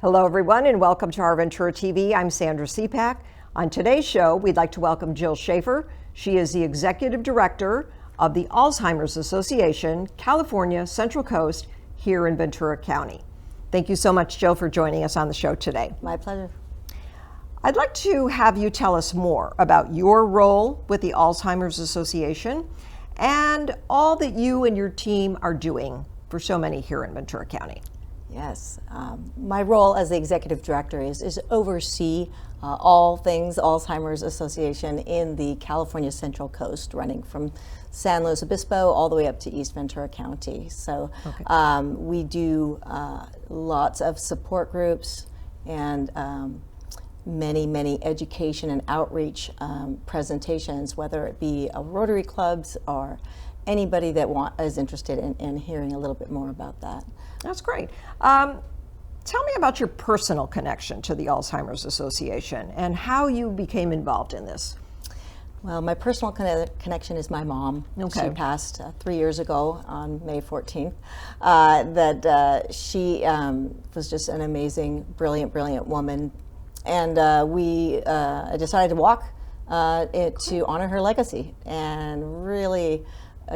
Hello everyone and welcome to Our Ventura TV. I'm Sandra Siepak. On today's show, we'd like to welcome Jill Shaffer. She is the Executive Director of the Alzheimer's Association, California Central Coast, here in Ventura County. Thank you so much, Jill, for joining us on the show today. My pleasure. I'd like to have you tell us more about your role with the Alzheimer's Association and all that you and your team are doing for so many here in Ventura County. Yes, my role as the executive director is oversee all things Alzheimer's Association in the California Central Coast, running from San Luis Obispo all the way up to East Ventura County. So we do lots of support groups and many education and outreach presentations, whether it be Rotary clubs or anybody that is interested in hearing a little bit more about that. That's great. Tell me about your personal connection to the Alzheimer's Association and how you became involved in this. Well, my personal connection is my mom. Okay. She passed 3 years ago on May 14th. She was just an amazing, brilliant woman. And we decided to walk to honor her legacy, and really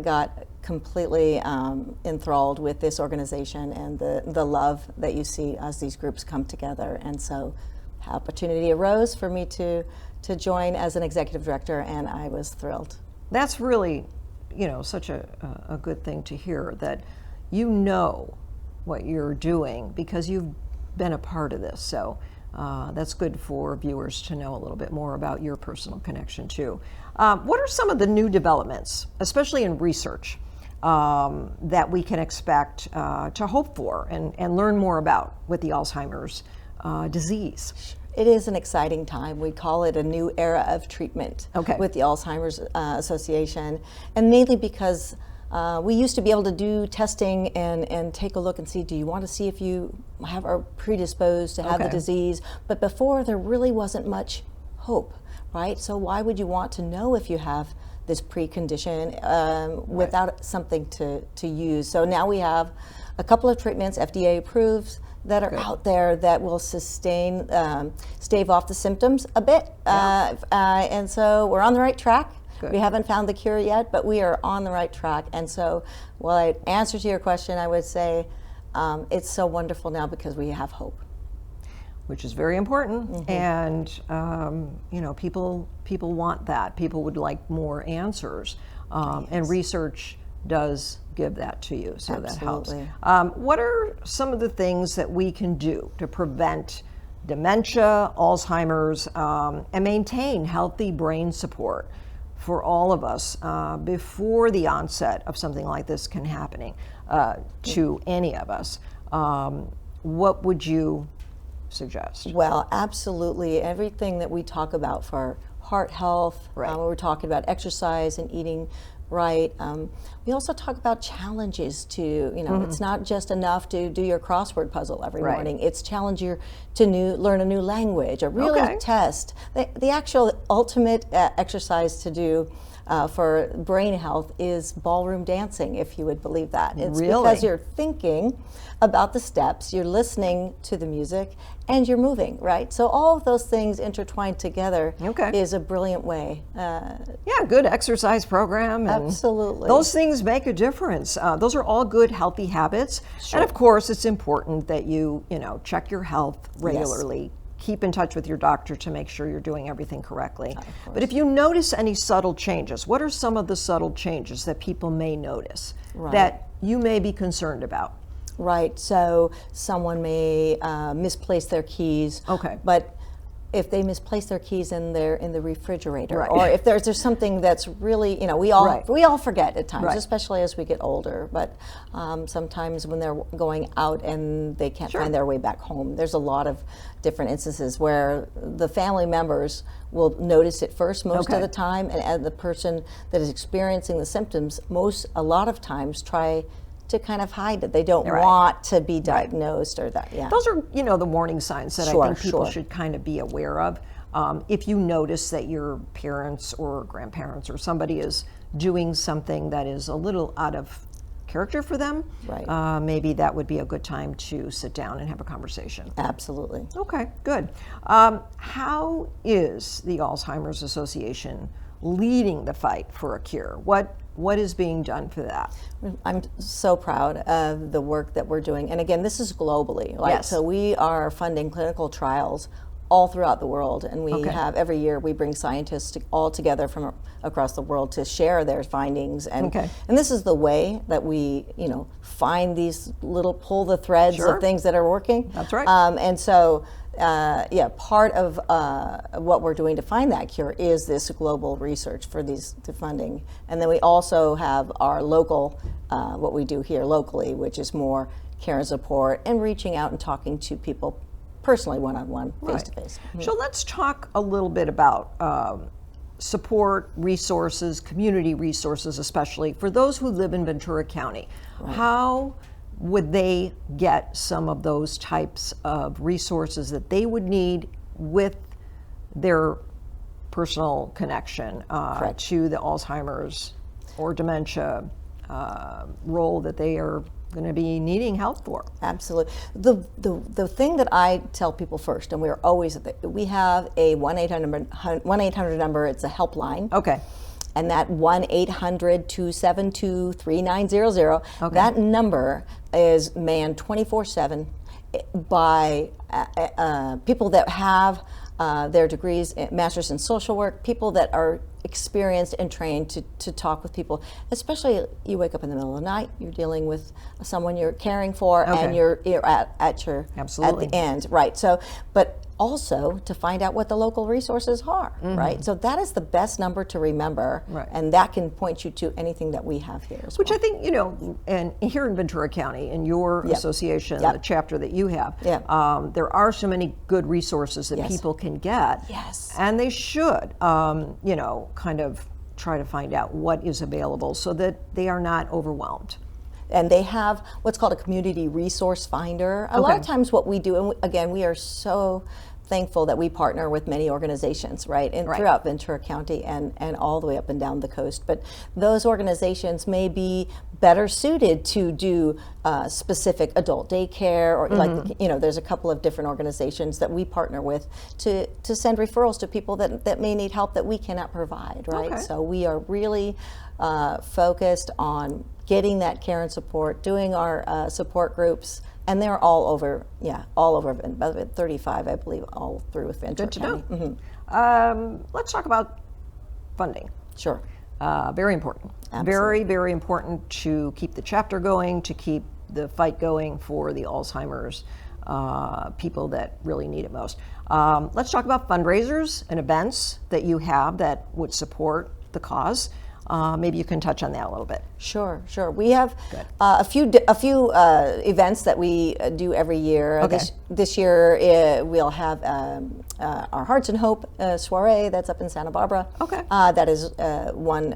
got completely enthralled with this organization and the love that you see as these groups come together. And so opportunity arose for me to join as an executive director, and I was thrilled. That's really, such a good thing to hear, that you know what you're doing because you've been a part of this. So that's good for viewers to know a little bit more about your personal connection too. What are some of the new developments, especially in research, that we can expect to hope for and learn more about with the Alzheimer's disease? It is an exciting time. We call it a new era of treatment with the Alzheimer's Association, and mainly because we used to be able to do testing and take a look and see, do you want to see if you are predisposed to have the disease? But before, there really wasn't much hope, right? So why would you want to know if you have this precondition without something to use? So now we have a couple of treatments, FDA approved, that are out there that will stave off the symptoms a bit. And so we're on the right track. We haven't found the cure yet, but we are on the right track. And so, well, I answer to your question, I would say it's so wonderful now because we have hope. Which is very important. And, people want that. People would like more answers. And research does give that to you, so that helps. What are some of the things that we can do to prevent dementia, Alzheimer's, and maintain healthy brain support for all of us before the onset of something like this can happen to any of us? What would you suggest? Well, absolutely. Everything that we talk about for heart health, we're talking about exercise and eating right. We also talk about challenges to, it's not just enough to do your crossword puzzle every morning. It's challenge you to learn a new language, or really test. The actual ultimate exercise to do for brain health is ballroom dancing, if you would believe that. It's because you're thinking about the steps, you're listening to the music, and you're moving, right? So all of those things intertwined together is a brilliant way. Good exercise program. And absolutely. Those things make a difference. Those are all good, healthy habits. And of course, it's important that you, check your health regularly. Keep in touch with your doctor to make sure you're doing everything correctly. But if you notice any subtle changes, what are some of the subtle changes that people may notice that you may be concerned about? Right, so someone may misplace their keys, but if they misplace their keys in the refrigerator, or if there's something that's really, we all forget at times, especially as we get older. But sometimes when they're going out and they can't find their way back home, there's a lot of different instances where the family members will notice it first most of the time, and the person that is experiencing the symptoms a lot of times try to kind of hide it. They don't want to be diagnosed or that. Those are, the warning signs that I think people should kind of be aware of. If you notice that your parents or grandparents or somebody is doing something that is a little out of character for them, right. Maybe that would be a good time to sit down and have a conversation. Absolutely. Okay, good. How is the Alzheimer's Association leading the fight for a cure? What is being done for that? I'm so proud of the work that we're doing. And again, this is globally. Yes. So we are funding clinical trials all throughout the world. And we have, every year, we bring scientists all together from across the world to share their findings. And this is the way that we, find these pull the threads of things that are working. That's right. And so, part of what we're doing to find that cure is this global research for the funding. And then we also have our local, what we do here locally, which is more care and support and reaching out and talking to people personally, one-on-one, face-to-face. So let's talk a little bit about support, resources, community resources, especially for those who live in Ventura County. How would they get some of those types of resources that they would need with their personal connection to the Alzheimer's or dementia role that they are going to be needing help for? Absolutely. The thing that I tell people first, and we're always we have a 1-800 number. It's a helpline. Okay. And that 1-800-272-3900. That number is manned 24/7 by people that have their degrees, masters in social work, people that are experienced and trained to talk with people. Especially, you wake up in the middle of the night, you're dealing with someone you're caring for, and you're at the end, right? So, but also to find out what the local resources are, right? So that is the best number to remember, and that can point you to anything that we have here as well. Which I think, and here in Ventura County, in your association, the chapter that you have, there are so many good resources that people can get, and they should, kind of try to find out what is available so that they are not overwhelmed. And they have what's called a community resource finder. A lot of times what we do, and again, we are so thankful that we partner with many organizations, right, and throughout Ventura County and all the way up and down the coast. But those organizations may be better suited to do specific adult daycare, or there's a couple of different organizations that we partner with to send referrals to people that may need help that we cannot provide, right? So we are really focused on getting that care and support, doing our support groups. And they're all over, about 35, I believe, all through with Ventura County. Let's talk about funding. Sure. Very important. Absolutely. Very, very important to keep the chapter going, to keep the fight going for the Alzheimer's people that really need it most. Let's talk about fundraisers and events that you have that would support the cause. Maybe you can touch on that a little bit. Sure. We have a few events that we do every year. This year we'll have our Hearts and Hope soiree that's up in Santa Barbara. That is one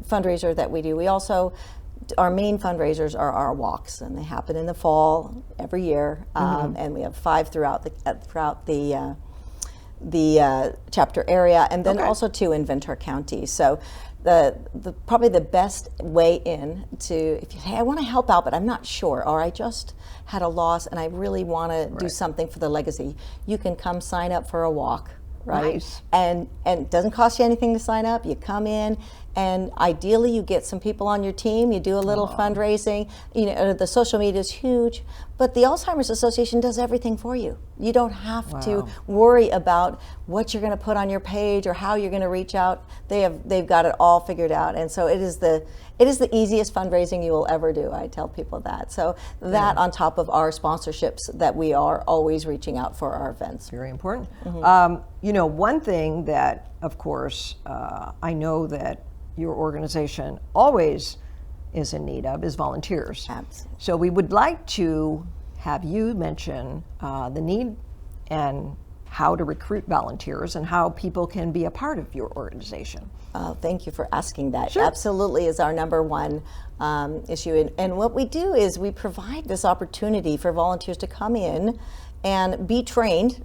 fundraiser that we do. We also, our main fundraisers are our walks, and they happen in the fall every year, and we have 5 throughout the chapter area, and then also 2 in Ventura County. So probably the best way in to, if you say, I want to help out, but I'm not sure, or I just had a loss and I really want to do something for the legacy, you can come sign up for a walk, right? Nice. And it doesn't cost you anything to sign up. You come in, and ideally you get some people on your team, you do a little fundraising. The social media is huge, but the Alzheimer's Association does everything for you. You don't have to worry about what you're going to put on your page or how you're going to reach out. They've got it all figured out, and so it is the easiest fundraising you will ever do. I tell people that. So that on top of our sponsorships that we are always reaching out for our events. Very important. One thing that, of course, I know that your organization always is in need of is volunteers. Absolutely. So we would like to have you mention the need and how to recruit volunteers and how people can be a part of your organization. Thank you for asking that. Sure. Absolutely is our number one issue. And what we do is we provide this opportunity for volunteers to come in and be trained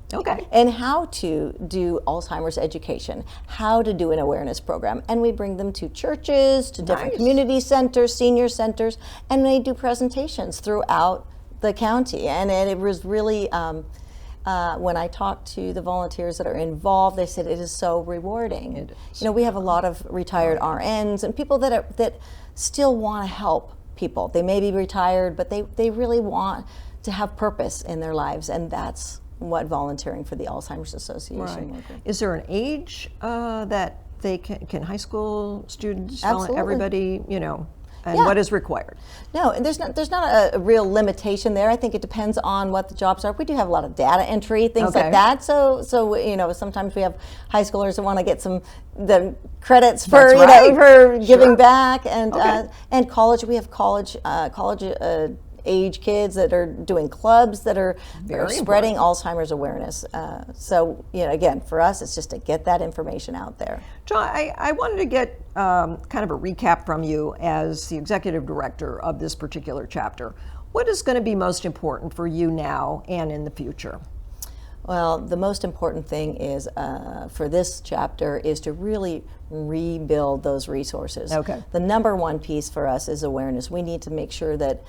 in how to do Alzheimer's education, how to do an awareness program. And we bring them to churches, to different community centers, senior centers, and they do presentations throughout the county. And it was really, when I talked to the volunteers that are involved, they said it is so rewarding. It is. You know, we have a lot of retired RNs and people that still want to help people. They may be retired, but they really want to have purpose in their lives, and that's what volunteering for the Alzheimer's Association work with. Is there an age that they can high school students, Absolutely. everybody, you know, and what is required? No, and there's not a real limitation there. I think it depends on what the jobs are. We do have a lot of data entry, things like that. So you know, sometimes we have high schoolers that want to get the credits for for giving back, and college. We have college age kids that are doing clubs that are spreading Alzheimer's awareness. So, you know, again, for us, it's just to get that information out there. John, I wanted to get kind of a recap from you as the executive director of this particular chapter. What is going to be most important for you now and in the future? Well, the most important thing is for this chapter is to really rebuild those resources. Okay. The number one piece for us is awareness. We need to make sure that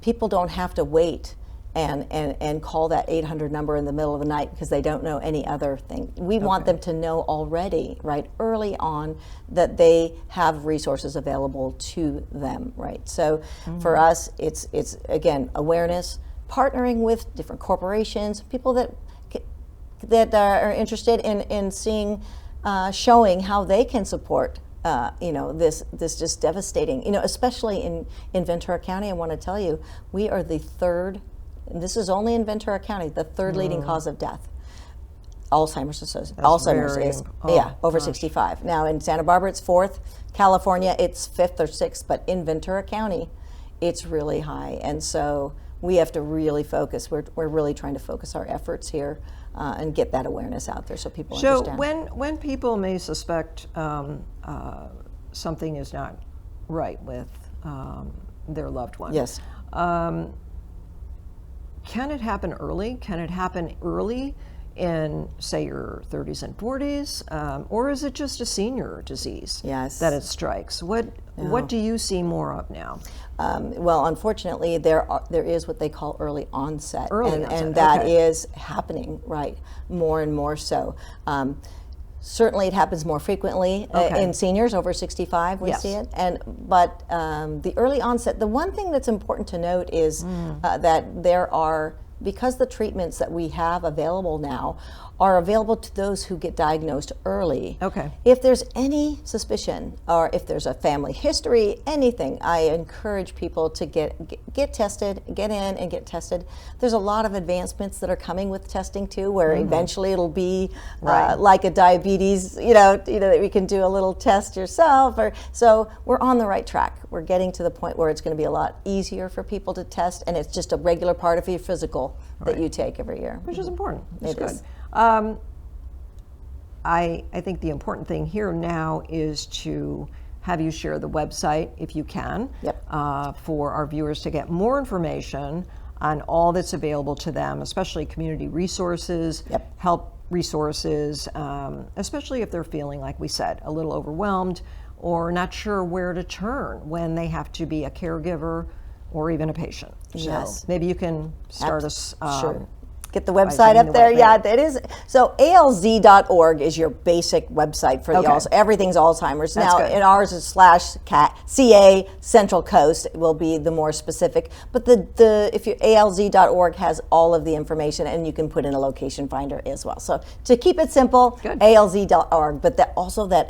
people don't have to wait and call that 800 number in the middle of the night because they don't know any other thing. We want them to know already, right, early on, that they have resources available to them, right? So for us, it's again, awareness, partnering with different corporations, people that are interested in seeing, showing how they can support you know, this just devastating, you know, especially in Ventura County. I want to tell you, we are the third, and this is only in Ventura County, the third leading cause of death. Alzheimer's is over 65. Now in Santa Barbara it's fourth, California it's fifth or sixth, but in Ventura County it's really high, and so we have to really focus. We're really trying to focus our efforts here and get that awareness out there so people understand. So when people may suspect something is not right with their loved one, yes, can it happen early? Can it happen early in, say, your 30s and 40s, or is it just a senior disease that it strikes? What do you see more of now? Well, unfortunately, there is what they call early onset, and that is happening, right, more and more so. Certainly, it happens more frequently in seniors over 65. We see it, but the early onset. The one thing that's important to note is that there are, because the treatments that we have available now are available to those who get diagnosed early. If there's any suspicion or if there's a family history, anything, I encourage people to get tested, get in and get tested. There's a lot of advancements that are coming with testing too, where eventually it'll be like a diabetes, you know that we can do a little test yourself. So we're on the right track. We're getting to the point where it's going to be a lot easier for people to test, and it's just a regular part of your physical that you take every year. Which is important. It is. I think the important thing here now is to have you share the website, if you can, for our viewers to get more information on all that's available to them, especially community resources, help resources, especially if they're feeling, like we said, a little overwhelmed or not sure where to turn when they have to be a caregiver or even a patient. So maybe you can start us. Sure. Get the website up there. Yeah, it is. So ALZ.org is your basic website for the everything's Alzheimer's. Now, in ours is /CA Central Coast will be the more specific. But if you ALZ.org has all of the information, and you can put in a location finder as well. So to keep it simple, ALZ.org. But that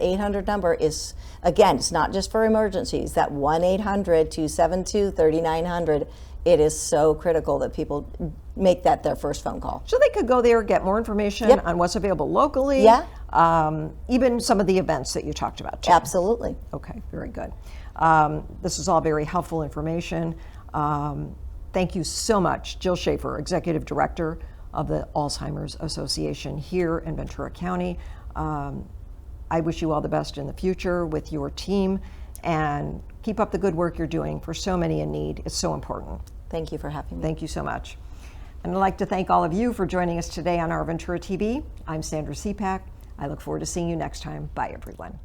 800 number is, again, it's not just for emergencies. That 1-800-272-3900. It is so critical that people make that their first phone call. So they could go there, get more information on what's available locally, even some of the events that you talked about too. Absolutely. Okay, very good. This is all very helpful information. Thank you so much, Jill Shaffer, Executive Director of the Alzheimer's Association here in Ventura County. I wish you all the best in the future with your team, and keep up the good work you're doing for so many in need. It's so important. Thank you for having me. Thank you so much. And I'd like to thank all of you for joining us today on OurVentura TV. I'm Sandra Siepak. I look forward to seeing you next time. Bye, everyone.